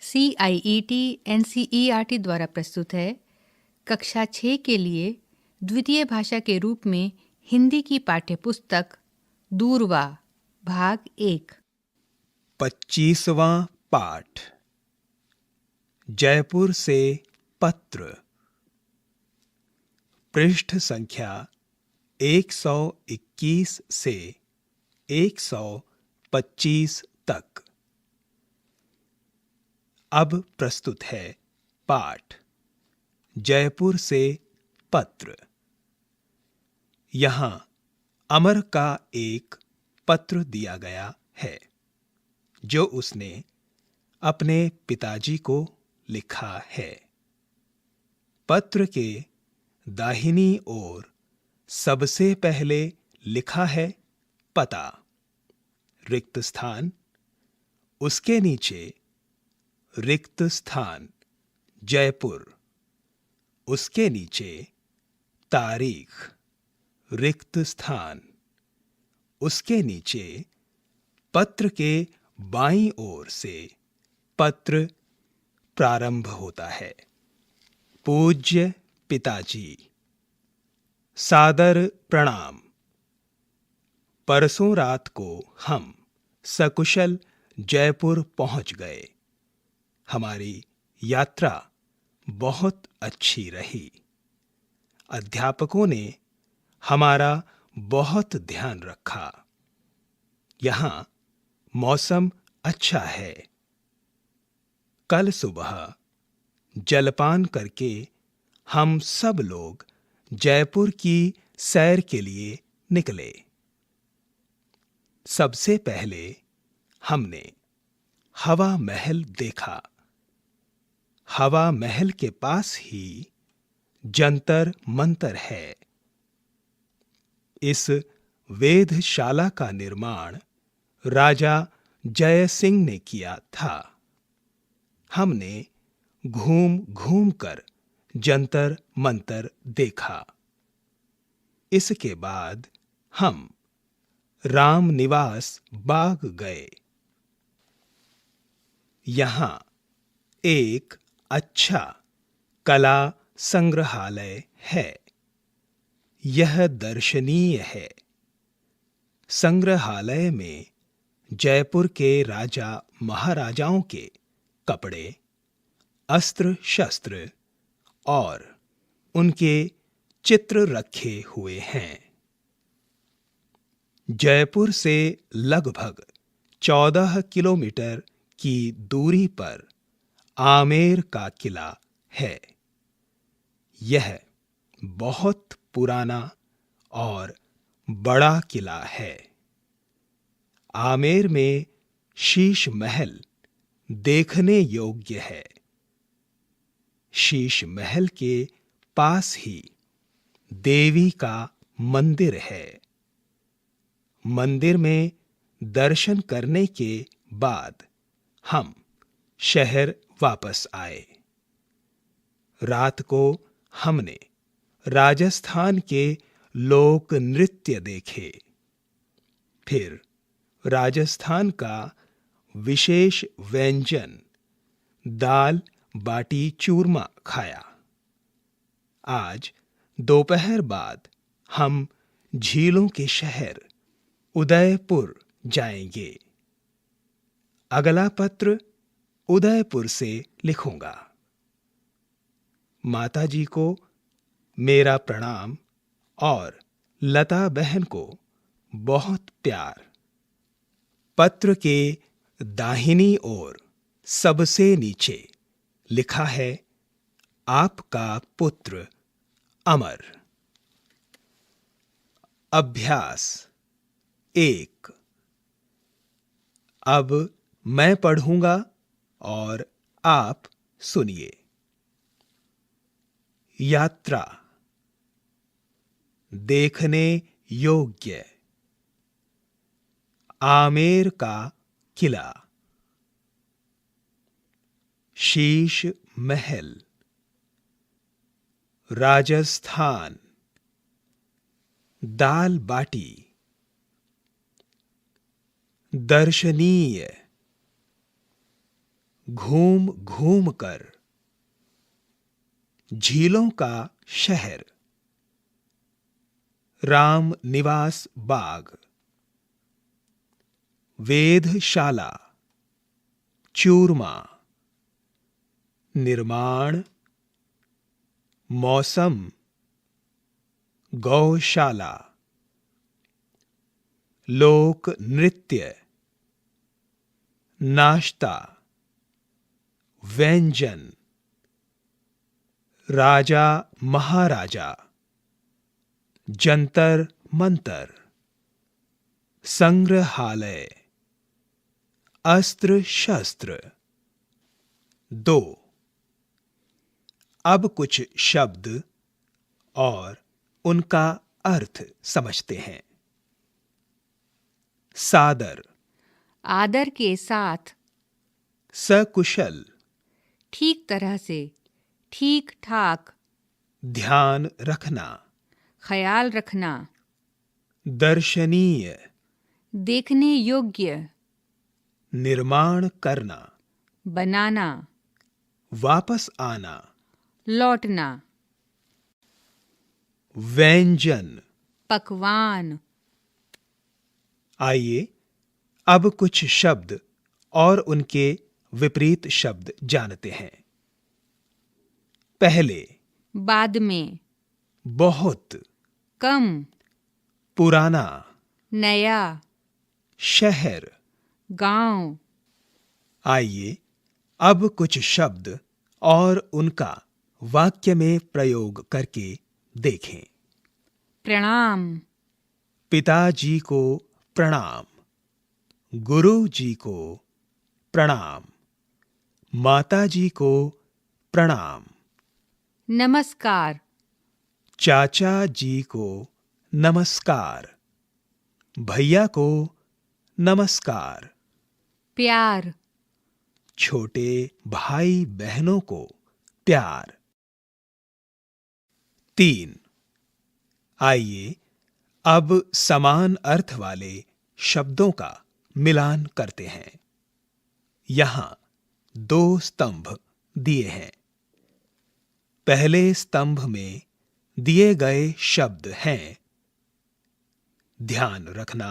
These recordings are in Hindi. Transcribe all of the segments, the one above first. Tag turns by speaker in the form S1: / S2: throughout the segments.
S1: CIET NCERT द्वारा प्रस्तुत है। कक्षा 6 के लिए द्वितीय भाषा के रूप में हिंदी की पाठ्यपुस्तक दूरवा भाग 1।
S2: 25वां पाठ। जयपुर से पत्र। पृष्ठ संख्या 121 से 125 तक। अब प्रस्तुत है पाठ जयपुर से पत्र। यहां अमर का एक पत्र दिया गया है जो उसने अपने पिताजी को लिखा है। पत्र के दाहिनी ओर सबसे पहले लिखा है पता, रिक्त स्थान। उसके नीचे रिक्त स्थान जयपुर। उसके नीचे तारीख, रिक्त स्थान। उसके नीचे पत्र के बाईं ओर से पत्र प्रारंभ होता है। पूज्य पिताजी, सादर प्रणाम। परसों रात को हम सकुशल जयपुर पहुंच गए। हमारी यात्रा बहुत अच्छी रही। अध्यापकों ने हमारा बहुत ध्यान रखा। यहां मौसम अच्छा है। कल सुबह जलपान करके हम सब लोग जयपुर की सैर के लिए निकले। सबसे पहले हमने हवा महल देखा। हवा महल के पास ही जंतर मंतर है। इस वेधशाला का निर्माण राजा जय सिंह ने किया था। हमने घूम घूम कर जंतर मंतर देखा। इसके बाद हम रामनिवास बाग गए। यहां एक अच्छा कला संग्रहालय है। यह दर्शनीय है। संग्रहालय में जयपुर के राजा महाराजाओं के कपड़े, अस्त्र शस्त्र और उनके चित्र रखे हुए हैं। जयपुर से लगभग 14 किलोमीटर की दूरी पर आमेर का किला है। यह बहुत पुराना और बड़ा किला है। आमेर में शीश महल देखने योग्य है। शीश महल के पास ही देवी का मंदिर है। मंदिर में दर्शन करने के बाद हम शहर वापस आए। रात को हमने राजस्थान के लोक नृत्य देखे। फिर राजस्थान का विशेष व्यंजन दाल बाटी चूरमा खाया। आज दोपहर बाद हम झीलों के शहर उदयपुर जाएंगे। अगला पत्र उदयपुर से लिखूंगा। माताजी को मेरा प्रणाम और लता बहन को बहुत प्यार। पत्र के दाहिनी ओर सबसे नीचे लिखा है आपका पुत्र अमर। अभ्यास 1। अब मैं पढ़ूंगा और आप सुनिए। यात्रा, देखने योग्य, आमेर का किला, शीश महल, राजस्थान, दाल बाटी, दर्शनीय, घूम घूम कर, झीलों का शहर, राम निवास बाग, वेधशाला, चूरमा, निर्माण, मौसम, गौशाला, लोक नृत्य, नाश्ता, व्यंजन, राजा महाराजा, जंतर मंतर, संग्रहालय, अस्त्र शस्त्र। 2. अब कुछ शब्द और उनका अर्थ समझते हैं। सादर,
S1: आदर के साथ,
S2: सकुशल,
S1: ठीक तरह से, ठीक ठाक,
S2: ध्यान रखना,
S1: ख्याल रखना,
S2: दर्शनीय,
S1: देखने योग्य,
S2: निर्माण करना,
S1: बनाना,
S2: वापस आना,
S1: लौटना,
S2: व्यंजन।
S1: पकवान।
S2: आइए अब कुछ शब्द और उनके विपरीत शब्द जानते हैं। पहले,
S1: बाद में,
S2: बहुत,
S1: कम,
S2: पुराना,
S1: नया,
S2: शहर।
S1: गांव।
S2: आइए अब कुछ शब्द और उनका वाक्य में प्रयोग करके देखें।
S1: प्रणाम,
S2: पिताजी को प्रणाम, गुरु जी को प्रणाम, माताजी को प्रणाम,
S1: नमस्कार,
S2: चाचा जी को नमस्कार, भैया को नमस्कार,
S1: प्यार,
S2: छोटे भाई बहनों को प्यार। 3. आइए अब समान अर्थ वाले शब्दों का मिलान करते हैं। यहां 2 स्तंभ दिए हैं। पहले स्तंभ में दिए गए शब्द हैं ध्यान रखना,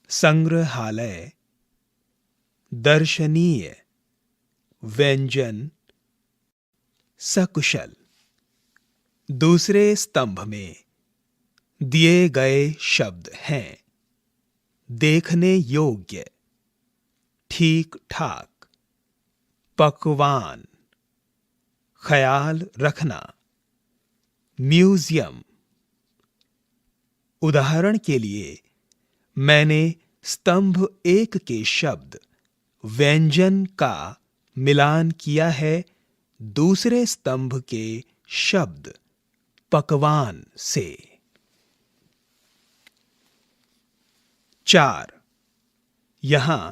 S2: संग्रहालय, दर्शनीय, व्यंजन, सकुशल। दूसरे स्तंभ में दिए गए शब्द हैं देखने योग्य, ठीक ठाक, पकवान, ख्याल रखना, म्यूजियम। उदाहरण के लिए मैंने स्तंभ 1 के शब्द व्यंजन का मिलान किया है दूसरे स्तंभ के शब्द पकवान से। 4. यहां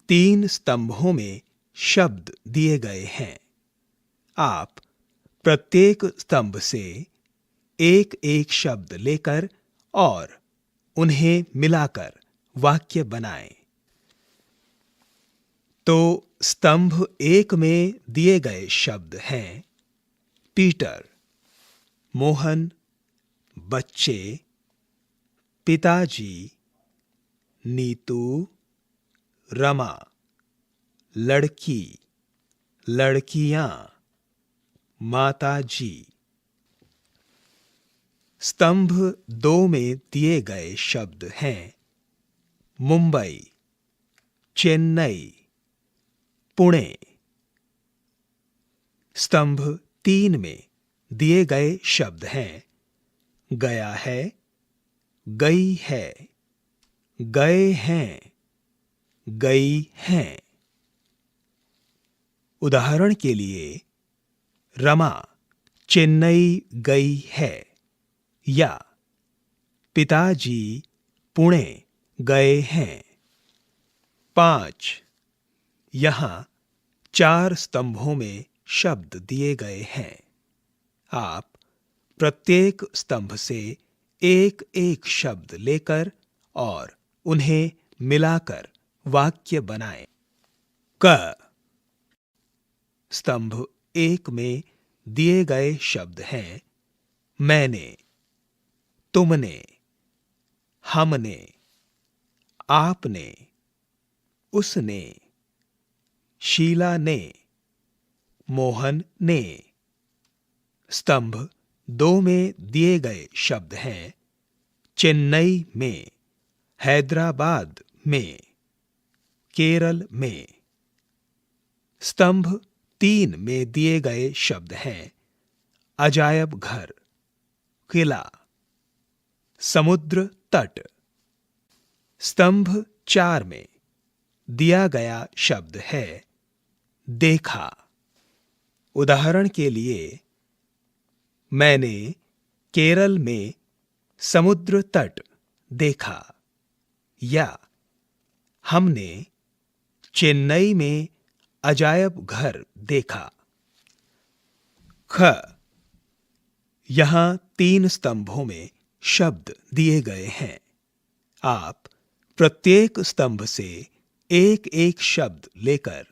S2: 3 स्तंभों में शब्द दिए गए हैं। आप प्रत्येक स्तंभ से एक एक शब्द लेकर और उन्हें मिलाकर वाक्य बनाएं। तो स्तंभ 1 में दिए गए शब्द हैं पीटर, मोहन, बच्चे, पिताजी, नीतू, रमा, लड़की, लड़कियां, माताजी। स्तंभ 2 में दिए गए शब्द हैं मुंबई, चेन्नई, पुणे। स्तंभ 3 में दिए गए शब्द हैं गया है, गई है, गए हैं, गई हैं। उदाहरण के लिए रमा चेन्नई गई है या पिताजी पुणे गए हैं। 5. यहां 4 स्तंभों में शब्द दिए गए हैं। आप प्रत्येक स्तंभ से एक एक शब्द लेकर और उन्हें मिलाकर वाक्य बनाएं। क, स्तंभ 1 में दिए गए शब्द हैं मैंने, तुमने, हमने, आपने, उसने, शीला ने, मोहन ने। स्तंभ 2 में दिए गए शब्द हैं चेन्नई में, हैदराबाद में, केरल में। स्तंभ 3 में दिए गए शब्द हैं अजायब घर, किला, समुद्र तट। स्तंभ 4 में दिया गया शब्द है देखा। उदाहरण के लिए, मैंने केरल में समुद्र तट देखा, या हमने चेन्नई में अजायब घर देखा। ख, यहां 3 स्तंभों में शब्द दिए गए हैं। आप प्रत्येक स्तंभ से एक एक शब्द लेकर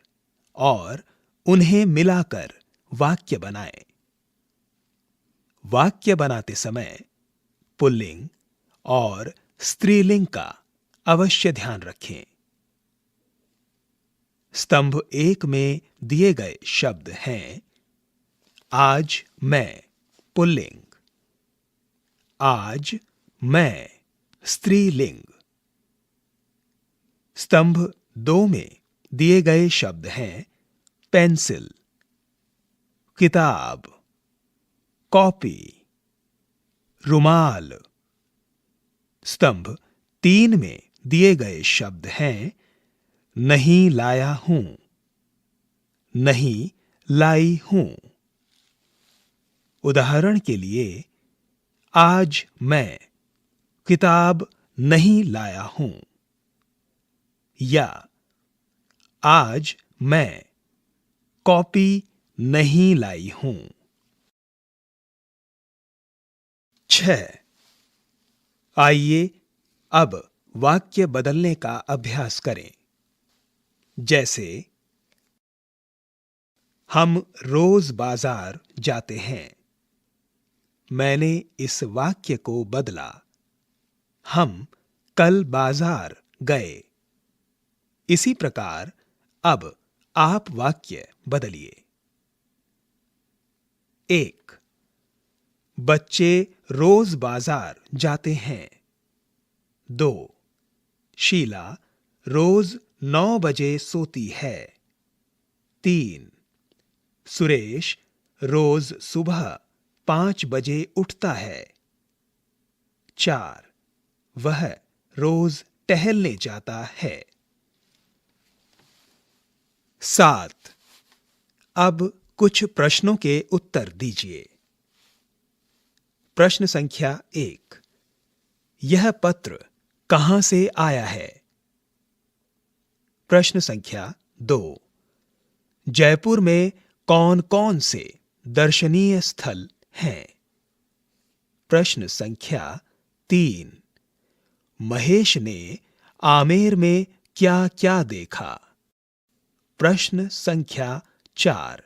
S2: और उन्हें मिलाकर वाक्य बनाएं। वाक्य बनाते समय पुल्लिंग और स्त्रीलिंग का अवश्य ध्यान रखें। स्तंभ 1 में दिए गए शब्द हैं आज मैं, पुल्लिंग, आज मैं, स्त्रीलिंग। स्तंभ 2 में दिए गए शब्द हैं पेंसिल, किताब, कॉपी, रुमाल। स्तंभ 3 में दिए गए शब्द हैं नहीं लाया हूं, नहीं लाई हूं। उदाहरण के लिए, आज मैं किताब नहीं लाया हूं, या आज मैं कॉपी नहीं लाई हूं। 6, आइए अब वाक्य बदलने का अभ्यास करें। जैसे, हम रोज बाजार जाते हैं। मैंने इस वाक्य को बदला, हम कल बाजार गए। इसी प्रकार अब आप वाक्य बदलिए। 1, बच्चे रोज बाजार जाते हैं। 2, शीला रोज 9 बजे सोती है। 3, सुरेश रोज सुबह 5 बजे उठता है। 4, वह रोज टहलने जाता है। 7, अब कुछ प्रश्नों के उत्तर दीजिए। प्रश्न संख्या 1, यह पत्र कहां से आया है? प्रश्न संख्या 2, जयपुर में कौन कौन से दर्शनीय स्थल हैं? प्रश्न संख्या 3, महेश ने आमेर में क्या क्या देखा? प्रश्न संख्या 4,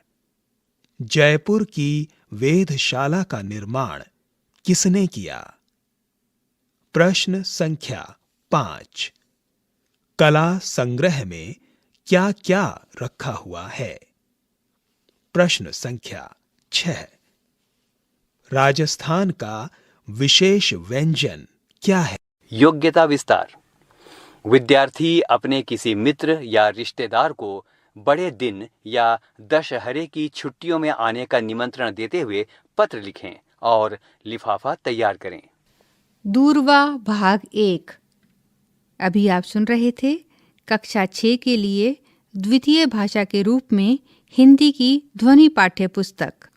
S2: जयपुर की वेधशाला का निर्माण किसने किया? प्रश्न संख्या 5, कला संग्रह में क्या क्या रखा हुआ है? प्रश्न संख्या 6, राजस्थान का विशेष व्यंजन क्या है?
S3: योग्यता विस्तार। विद्यार्थी अपने किसी मित्र या रिश्तेदार को बड़े दिन या दशहरे की छुट्टियों में आने का निमंत्रण देते हुए पत्र लिखें और लिफाफा तैयार करें।
S1: दूरवा भाग 1। अभी आप सुन रहे थे कक्षा 6 के लिए द्वितीय भाषा के रूप में हिंदी की ध्वनि पाठ्य पुस्तक।